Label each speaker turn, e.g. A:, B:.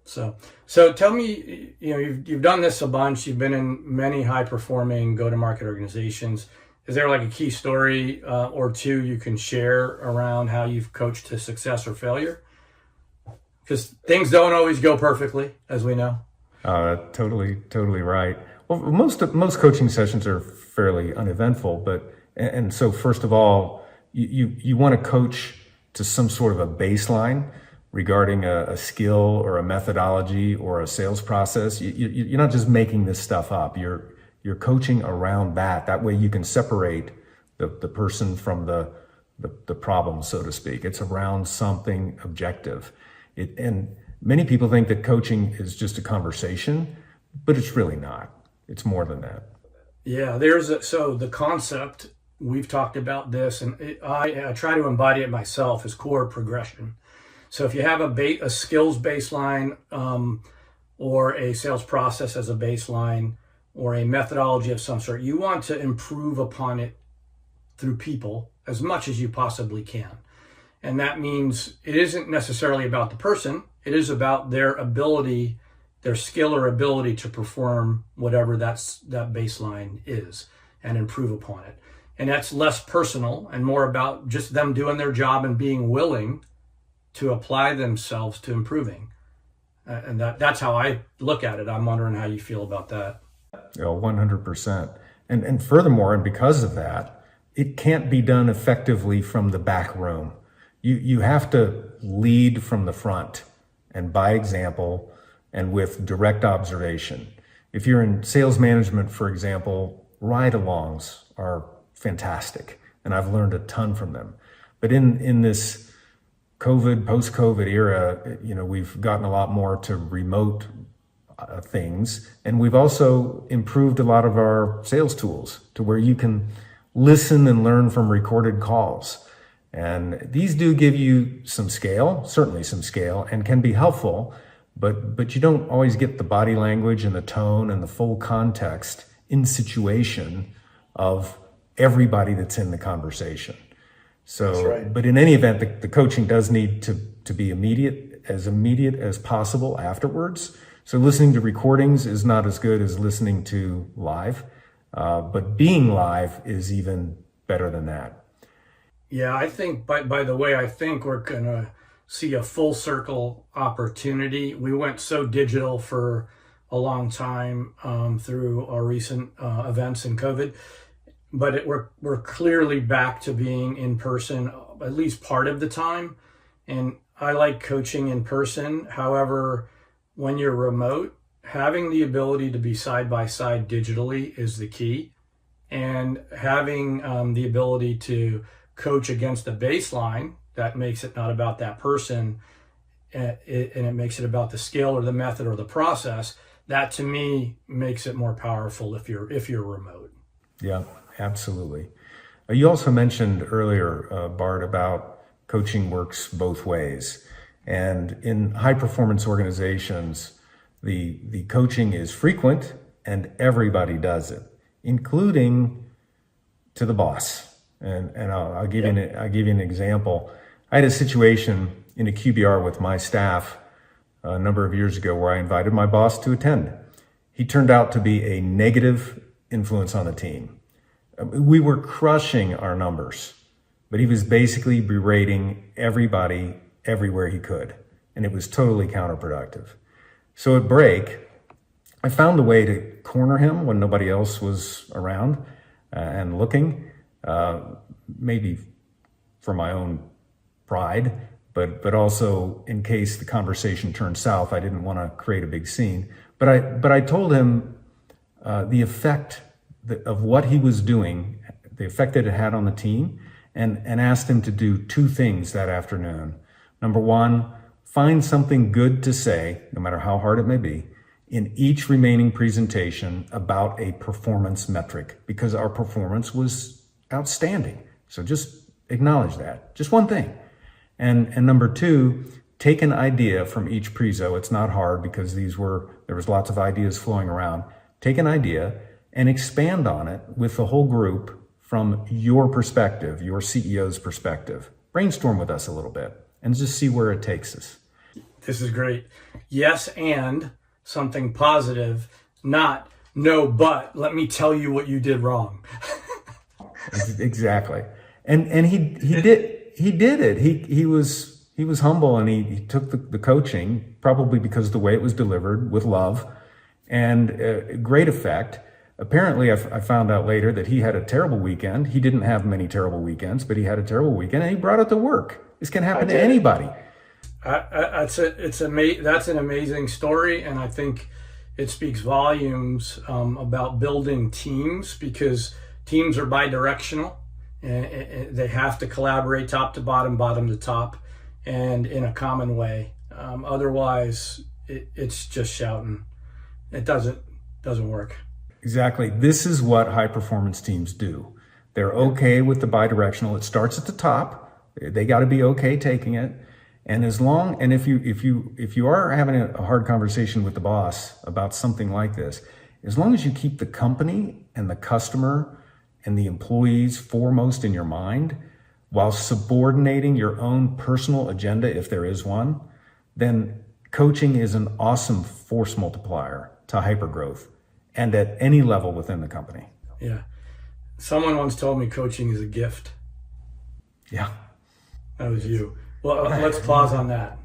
A: So tell me, you've done this a bunch. You've been in many high performing go-to-market organizations. Is there like a key story or two you can share around how you've coached to success or failure? Because things don't always go perfectly, as we know.
B: Totally right. Well, most coaching sessions are fairly uneventful, and so first of all, you want to coach to some sort of a baseline regarding a skill or a methodology or a sales process. You're not just making this stuff up. You're coaching around that. That way you can separate the person from the problem, so to speak. It's around something objective. And many people think that coaching is just a conversation, but it's really not. It's more than that.
A: Yeah, so the concept, we've talked about this, and I try to embody it myself, is core progression. So if you have a skills baseline or a sales process as a baseline or a methodology of some sort, you want to improve upon it through people as much as you possibly can. And that means it isn't necessarily about the person. It is about their ability, their skill or ability to perform whatever that baseline is and improve upon it. And that's less personal and more about just them doing their job and being willing to apply themselves to improving. And that's how I look at it. I'm wondering how you feel about that.
B: 100%. And furthermore, and because of that, it can't be done effectively from the back room. You have to lead from the front and by example and with direct observation. If you're in sales management, for example, ride-alongs are fantastic, and I've learned a ton from them. But in this post-COVID era, we've gotten a lot more to remote things, and we've also improved a lot of our sales tools to where you can listen and learn from recorded calls. And these do give you some scale, certainly some scale, and can be helpful, but you don't always get the body language and the tone and the full context in situation of everybody that's in the conversation. So,
A: that's right.
B: But in any event, the coaching does need to be immediate as possible afterwards. So listening to recordings is not as good as listening to live, but being live is even better than that.
A: Yeah, I think, by the way, I think we're going to see a full circle opportunity. We went so digital for a long time through our recent events in COVID, but we're clearly back to being in person at least part of the time. And I like coaching in person. However, when you're remote, having the ability to be side by side digitally is the key. And having the ability to coach against the baseline, that makes it not about that person, and it makes it about the skill or the method or the process. That to me makes it more powerful if you're remote.
B: Yeah, absolutely. You also mentioned earlier, Bart, about coaching works both ways. And in high performance organizations, the coaching is frequent and everybody does it, including to the boss. And I'll give you an example. I had a situation in a QBR with my staff a number of years ago where I invited my boss to attend. He turned out to be a negative influence on the team. We were crushing our numbers, but he was basically berating everybody everywhere he could, and it was totally counterproductive. So at break, I found a way to corner him when nobody else was around and looking. Maybe for my own pride, but also in case the conversation turned south, I didn't want to create a big scene. But I told him the effect of what he was doing, the effect that it had on the team, and asked him to do two things that afternoon. Number one, find something good to say, no matter how hard it may be, in each remaining presentation about a performance metric, because our performance was outstanding. So just acknowledge that, just one thing. And number two, take an idea from each prezo. It's not hard because there was lots of ideas flowing around. Take an idea and expand on it with the whole group from your perspective, your CEO's perspective. Brainstorm with us a little bit and just see where it takes us.
A: This is great. Yes, and something positive, not no, but let me tell you what you did wrong.
B: Exactly. And he did it. He was humble, and he took the coaching, probably because of the way it was delivered with love and great effect. Apparently, I found out later that he had a terrible weekend. He didn't have many terrible weekends, but he had a terrible weekend, and he brought it to work. This can happen to anybody.
A: That's an amazing story, and I think it speaks volumes about building teams, because teams are bi-directional, and they have to collaborate top to bottom, bottom to top, and in a common way. Otherwise, it's just shouting. It doesn't work.
B: Exactly. This is what high performance teams do. They're okay with the bi-directional. It starts at the top. They got to be okay taking it. And if you are having a hard conversation with the boss about something like this, as long as you keep the company and the customer and the employees foremost in your mind, while subordinating your own personal agenda, if there is one, then coaching is an awesome force multiplier to hypergrowth, and at any level within the company.
A: Yeah. Someone once told me coaching is a gift.
B: Yeah.
A: That was you. Well, let's pause on that.